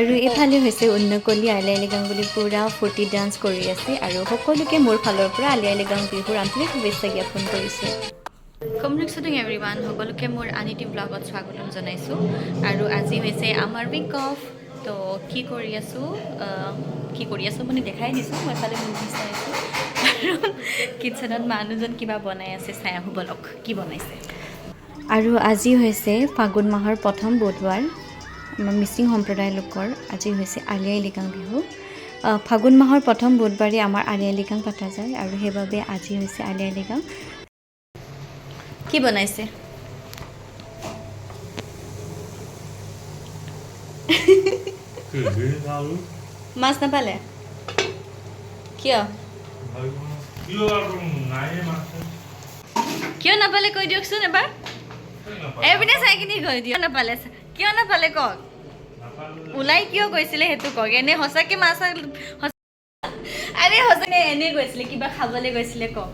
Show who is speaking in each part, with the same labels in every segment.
Speaker 1: আৰু এফালে হৈছে উন্নকলি আলি আই লৃগাং বুলি পুৰা ফূৰ্তি ডান্স কৰি আছে আৰু সকলোকে মোৰ ফালৰ পৰা আলি আই লৃগাং বিহুৰ আন্তৰিক শুভেচ্ছা জ্ঞাপন কৰিছোঁ। কমনিকছটিং এভৰিৱান, সকলোকে মোৰ আনিটি ব্লগত স্বাগতম জনাইছোঁ। আৰু আজি হৈছে আমাৰ উইক অফ। তো কি কৰি আছোঁ মানে দেখাই দিছোঁ। মই ফালে মুভি চাই আছোঁ আৰু কিটচেনত মানুহজন কিবা বনাই আছে, চাই আহোঁ বলক কি বনাইছে। আৰু আজি হৈছে ফাগুন মাহৰ প্ৰথম বুধবাৰ। আমাৰ মিচিং সম্প্ৰদায়ৰ লোকৰ আজি হৈছে আলি আই লৃগাং বিহু। ফাগুন মাহৰ প্ৰথম বুধবাৰে আমাৰ আলি আই লৃগাং পতা যায় আৰু সেইবাবে আজি হৈছে আলি আই লৃগাং। কি বনাইছে? মাছ নাপালে কিয়? কিয় নাপালে কৈ দিয়কচোন এবাৰ। এইপিনে চাই কিনি কৈ দিয়ক। নাপালে কিয় নাপালে কওক, ওলাই কিয় গৈছিলে সেইটো কওক। এনে সঁচাকে মাছ আৰে সঁচাকে এনে গৈছিলে, কিবা খাবলৈ গৈছিলে কওক।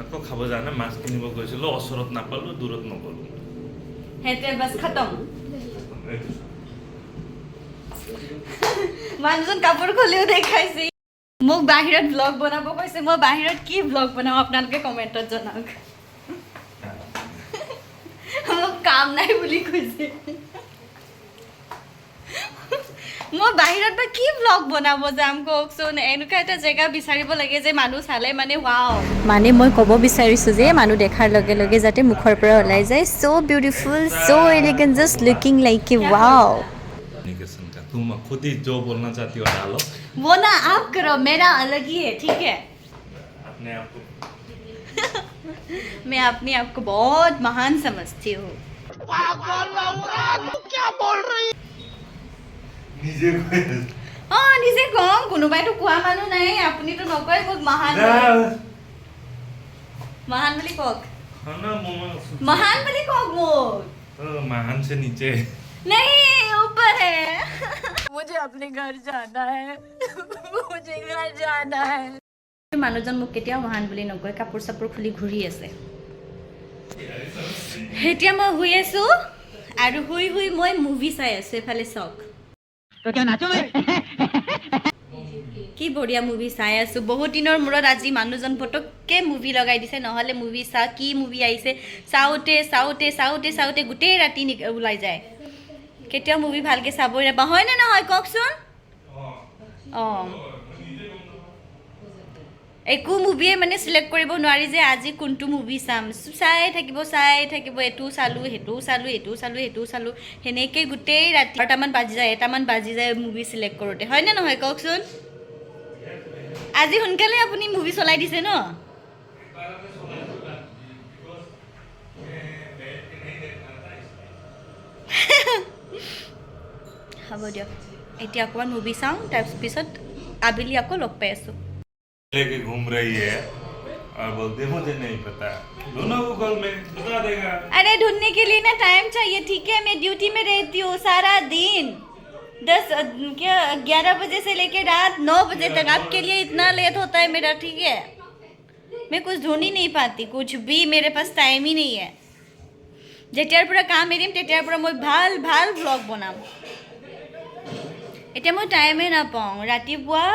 Speaker 2: আকৌ খাব জানে মাছ কিনিব গৈছিলোঁ, ওচৰত নাপালোঁ, দূৰত নগ'লোঁ,
Speaker 1: সেইটোৱে বাছ খতম। মানুহজন কাপোৰ খুলিও দেখাইছে, মোক বাহিৰত ব্লগ বনাব কৈছে। মই বাহিৰত কি ব্লগ বনাওঁ আপোনালোকে কমেণ্টত জনাওক। মোক কাম নাই বুলি কৈছে। মই বাহিৰত বা কি ব্লগ বনাব যাম কওকচোন। এনেকুৱা এটা জেগা বিচাৰিব লাগে যে মানুহ চালে মানে ৱাও। মানে মই ক'ব বিচাৰিছোঁ যে মানুহ দেখাৰ লগে লগে যাতে মুখৰ পৰা ওলাই যায় so' beautiful, so' elegant, just looking like a wow.
Speaker 2: तुम खुद ही जो बोलना चाहती हो डालो।
Speaker 1: वो ना आप करो, मेरा अलग ही है, ठीक है।
Speaker 2: अपने आप को
Speaker 1: मैं अपने आप को बहुत महान समझती हूँ।
Speaker 3: क्या बोल रही?
Speaker 2: নিজে
Speaker 1: নিজে কম, কোনোবাইতো কোৱা মানুহ নাই। আপুনিতো নকয় মোক মহান মহান বুলি কওক। মহান বুলি কওক মোক।
Speaker 2: महान से नीचे
Speaker 1: नहीं, ऊपर है। मुझे अपने घर जाना है, मुझे घर जाना है। মানুহজন মোক কেতিয়াও মহান বুলি নকয়। কাপোৰ চাপোৰ খুলি ঘূৰি আছে। এতিয়া মই শুই আছো আৰু শুই শুই মই মুভি চাই আছো। এফালে চাওক কি বঢ়িয়া মুভি চাই আছো। বহুত দিনৰ মূৰত আজি মানুহজন পটককে মুভি লগাই দিছে। নহ'লে মুভি কি মুভি আহিছে চাওঁতে চাওঁতে চাওঁতে চাওঁতে গোটেই ৰাতি ওলাই যায়। কেতিয়াও মুভি ভালকে চাবই নাপাওঁ, হয় নে নহয় কওকচোন? অঁ, একো মুভিয়ে মানে চিলেক্ট কৰিব নোৱাৰি যে আজি কোনটো মুভি চাম। চাই থাকিব, এইটোও চালোঁ, সেইটোও চালোঁ, এইটোও চালোঁ, সেইটোও চালোঁ, সেনেকৈ গোটেই ৰাতি 1টামান বাজি যায় মুভি চিলেক্ট কৰোঁতে, হয় নে নহয় কওকচোন? আজি সোনকালে আপুনি মুভি চলাই দিছে ন? হ'ব দিয়ক, এতিয়া অকণমান মুভি চাওঁ, তাৰপিছত আবেলি আকৌ লগ পাই আছোঁ।
Speaker 2: लेके घूम रही है और बोलते मुझे नहीं पता, दोनों गूगल में बता देगा।
Speaker 1: अरे ढूंढने के लिए ना टाइम चाहिए, ठीक है। मैं ड्यूटी में रहती हूँ सारा दिन, 11 बजे से लेके रात 9 बजे तक। आपके लिए इतना लेट होता है मेरा, ठीक है। मैं कुछ ढूंढ ही नहीं पाती, कुछ भी मेरे पास टाइम ही नहीं है। যেতিয়াৰ পৰা কাম এৰিম তেতিয়াৰ পৰা মই ভাল ভাল ব্লগ বনাম। এতিয়া মই টাইমেই নাপাওঁ। ৰাতিপুৱা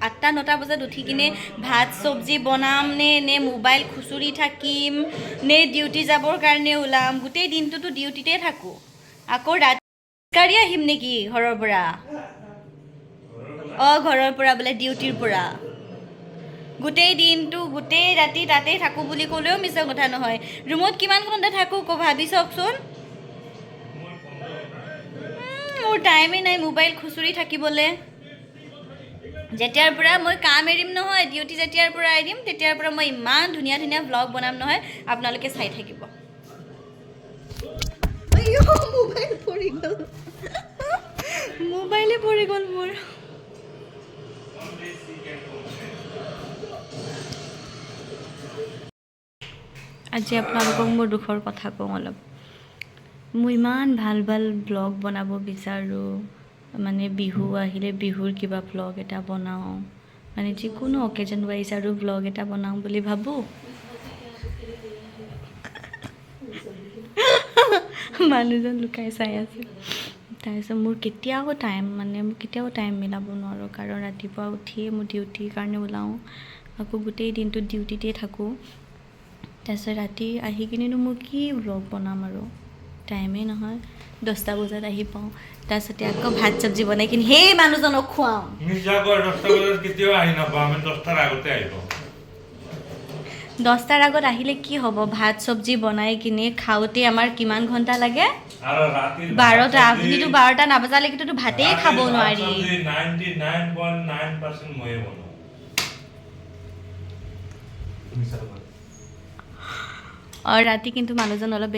Speaker 1: 8-9 বজাত উঠি কিনে ভাত চব্জি বনাম নে মোবাইল খুচুৰি থাকিম নে ডিউটি যাবৰ কাৰণে ওলাম। গোটেই দিনটোতো ডিউটিতে থাকোঁ। আকৌ ৰাতি গাড়ী আহিম নেকি ঘৰৰ পৰা? ঘৰৰ পৰা বোলে, ডিউটিৰ পৰা। গোটেই দিনটো গোটেই ৰাতি তাতেই থাকোঁ বুলি ক'লেও মিছা কথা নহয়। ৰুমত কিমান ঘণ্টা থাকোঁ ভাবি চাওকচোন। মোৰ টাইমেই নাই মোবাইল খুচুৰি থাকিবলৈ। যেতিয়াৰ পৰা মই কাম এৰিম নহয়, ডিউটি যেতিয়াৰ পৰা এৰিম তেতিয়াৰ পৰা মই ইমান ধুনীয়া ধুনীয়া ব্লগ বনাম নহয়, আপোনালোকে চাই থাকিব। মোবাইলে পৰি গ'ল মোৰ। আজি আপোনালোকক মোৰ দুখৰ কথা কওঁ অলপ। মই ইমান ভাল ভাল ব্লগ বনাব বিচাৰোঁ, মানে বিহু আহিলে বিহুৰ কিবা ব্লগ এটা বনাওঁ, মানে যিকোনো অকেজন ৱাইজ আৰু ব্লগ এটা বনাওঁ বুলি ভাবোঁ। মানুহজন লুকাই চাই আছে। তাৰপিছত মোৰ কেতিয়াও টাইম মিলাব নোৱাৰোঁ, কাৰণ ৰাতিপুৱা উঠিয়ে মোৰ ডিউটিৰ কাৰণে ওলাওঁ, আকৌ গোটেই দিনটো ডিউটিতে থাকোঁ। তাৰপিছত ৰাতি আহি কিনেনো মোৰ কি ব্লগ বনাম আৰু টাইমেই নহয়। 10টা বজাত আহি পাওঁ, তাৰপিছতে আকৌ ভাত চব্জি বনাই কিনি সেই মানুহজনক খুৱাওঁ।
Speaker 2: 10টা বজাত কেতিয়াও আহি নাপাওঁ, আমি 10টাৰ আগতে আহি পাওঁ।
Speaker 1: 10টাৰ আগত আহিলে কি হ'ব, ভাত চব্জি বনাই কিনি খাওঁতে আমাৰ কিমান ঘণ্টা লাগে? 12টা। আপুনিতো 12টা নাবজালৈকেতো ভাতেই খাব নোৱাৰি।
Speaker 2: 99.9% ময়ে বনাওঁ।
Speaker 1: আৰু ৰাতি কিন্তু মানুহজন অলপ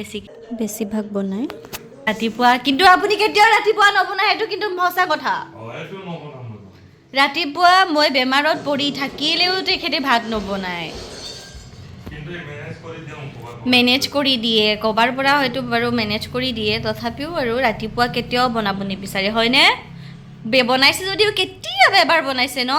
Speaker 1: বেছিভাগ বনায় ৰাতিপুৱা, কিন্তু আপুনি কেতিয়াও ৰাতিপুৱা নবনায়, সেইটো কিন্তু সঁচা কথা। ৰাতিপুৱা মই বেমাৰত পৰি থাকিলেও তেখেতে ভাত নবনায়, মেনেজ কৰি দিয়ে, ক'বাৰ পৰা হয়তো বাৰু মেনেজ কৰি দিয়ে, তথাপিও আৰু ৰাতিপুৱা কেতিয়াও বনাব নিবিচাৰে, হয়নে? বনাইছে যদিও কেতিয়াবা এবাৰ বনাইছে ন।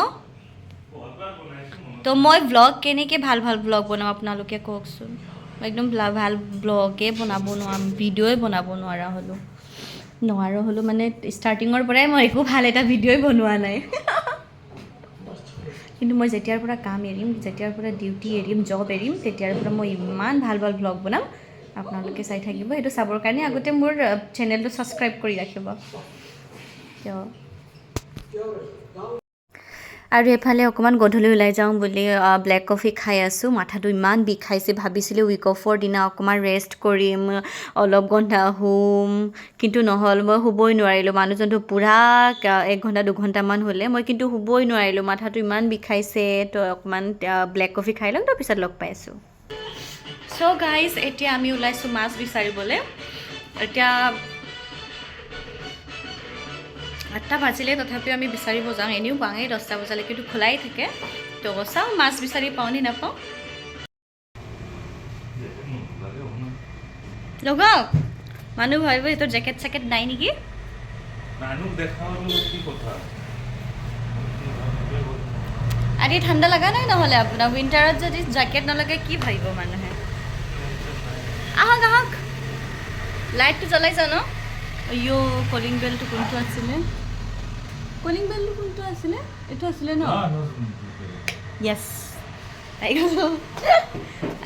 Speaker 1: তো মই ব্লগ কেনেকৈ ভাল ব্লগ বনাম আপোনালোকে কওকচোন। মই একদম ভাল ব্লগে বনাব নোৱাৰোঁ, ভিডিঅ'ই বনাব নোৱাৰা হ'লোঁ মানে ষ্টাৰ্টিঙৰ পৰাই মই একো ভাল এটা ভিডিঅ'ই বনোৱা নাই। কিন্তু মই যেতিয়াৰ পৰা কাম এৰিম, যেতিয়াৰ পৰা ডিউটি এৰিম, জব এৰিম, তেতিয়াৰ পৰা মই ইমান ভাল ব্লগ বনাম, আপোনালোকে চাই থাকিব। সেইটো চাবৰ কাৰণে আগতে মোৰ চেনেলটো ছাবস্ক্ৰাইব কৰি ৰাখিব। আৰু এফালে অকণমান গধূলি ওলাই যাওঁ বুলি ব্লেক কফি খাই আছোঁ। মাথাটো ইমান বিষাইছে, ভাবিছিলোঁ উইক অফৰ দিনা অকণমান ৰেষ্ট কৰিম, অলপ ঘণ্টা শুম, কিন্তু নহ'ল। মই শুবই নোৱাৰিলোঁ, মানুহজনটো পূৰা 1 ঘণ্টা 2 ঘণ্টামান হ'লে, মই কিন্তু শুবই নোৱাৰিলোঁ, মাথাটো ইমান বিষাইছে। তো অকণমান ব্লেক কফি খাই ল'ম, তাৰপিছত লগ পাই আছোঁ। চ' গাইজ, এতিয়া আমি ওলাইছোঁ মাছ বিচাৰিবলৈ। এতিয়া 8টা বাজিলে, তথাপিও আমি বিচাৰিব যাওঁ, এনেও পাওঁৱেই 10টা বজালৈকে, কিন্তু খোলাই থাকে। তো চাওঁ মাছ বিচাৰি পাওঁ নে নাপাওঁ। লগাওক, মানুহ ভাবিব এইটোৰ জেকেট চেকেট নাই নেকি। আদি ঠাণ্ডা লগা নাই নহ'লে আপোনাৰ? উইণ্টাৰত যদি জেকেট নলগাই কি ভাবিব মানুহে? আহক, লাইটটো জ্বলাই যাওঁ ন। অయ్য়ো, কলিং বেলটো কোনটো আছিলে? এইটো আছিলে ন? য়েছ, আহি গ'লোঁ।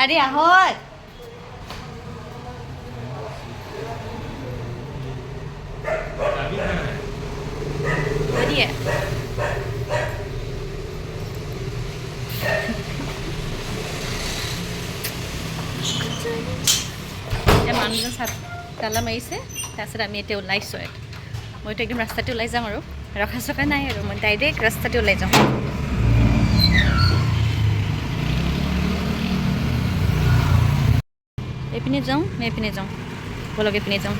Speaker 1: আৰে আহক। দিয়ে মানুহজন চাপ তালা মাৰিছে। তাৰপিছত আমি এতিয়া ওলাইছোঁ। মইতো একদম ৰাস্তাতে ওলাই যাম আৰু ৰখা চকা নাই আৰু মই ডাইৰেক্ট ৰাস্তাতে ওলাই যাম। এইপিনে যাওঁ নে এইপিনে যাওঁ? বলক এইপিনে যাওঁ।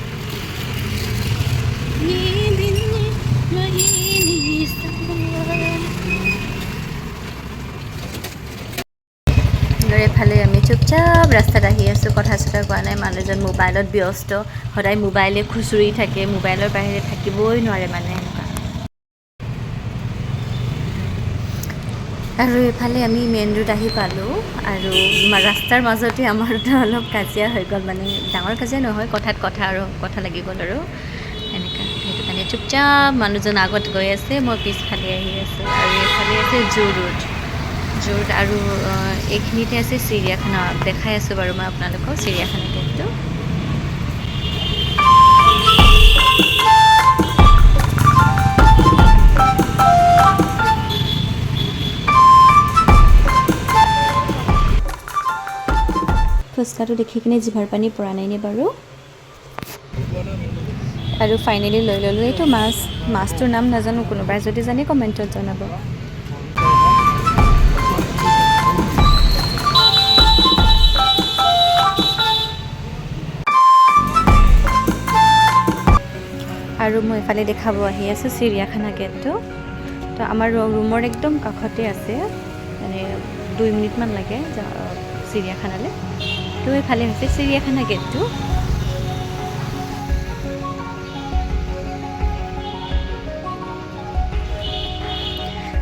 Speaker 1: এফালে আমি চুপচাপ ৰাস্তাত আহি আছোঁ, কথা চথা কোৱা নাই। মানুহজন মোবাইলত ব্যস্ত, সদায় মোবাইলে খুচুৰি থাকে, মোবাইলৰ বাহিৰে থাকিবই নোৱাৰে মানে এনেকুৱা। আৰু এইফালে আমি মেইন ৰোড আহি পালোঁ, আৰু ৰাস্তাৰ মাজতে আমাৰ অলপ কাজিয়া হৈ গ'ল, মানে ডাঙৰ কাজিয়া নহয়, কথা লাগি গ'ল আৰু এনেকুৱা। সেইটো কাৰণে চুপচাপ মানুহজন আগত গৈ আছে, মই পিছফালে আহি আছোঁ। আৰু এইফালে আছে জু ৰোড, আৰু এইখিনিতে আছে চিৰিয়াখানা। দেখাই আছোঁ বাৰু মই আপোনালোকক চিৰিয়াখানা গেটটো। ফুচকাটো দেখি কিনে জিভাৰ পানী পৰা নাইনে বাৰু? আৰু ফাইনেলি লৈ ল'লোঁ এইটো মাছটোৰ নাম নাজানো, কোনোবাই যদি জানে কমেণ্টত জনাব। আৰু মই এফালে দেখাব আহি আছোঁ চিৰিয়াখানা গেটটো। তো আমাৰ ৰুমৰ একদম কাষতে আছে, মানে 2 মিনিটমান লাগে চিৰিয়াখানালৈ। তো এইফালে হৈছে চিৰিয়াখানা গেটটো।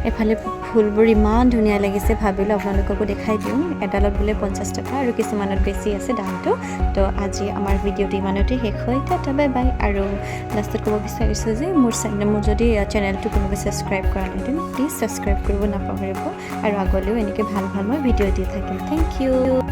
Speaker 1: এফালে ফুলবোৰ ইমান ধুনীয়া লাগিছে ভাবিলোঁ আপোনালোককো দেখাই দিওঁ এডালত বোলে 50 টকা আৰু কিছুমানত বেছি আছে দামটো তো আজি আমাৰ ভিডিঅ'টো ইমানতে শেষ হয় টাটা বাই বাই আৰু লাষ্টত ক'ব বিচাৰিছোঁ যে মোৰ যদি চেনেলটো কোনোবাই ছাবস্ক্ৰাইব কৰা নাই প্লিজ ছাবস্ক্ৰাইব কৰিব নাপাহৰিব আৰু আগলৈও এনেকৈ ভাল ভাল মই ভিডিঅ' দি থাকিম থেংক ইউ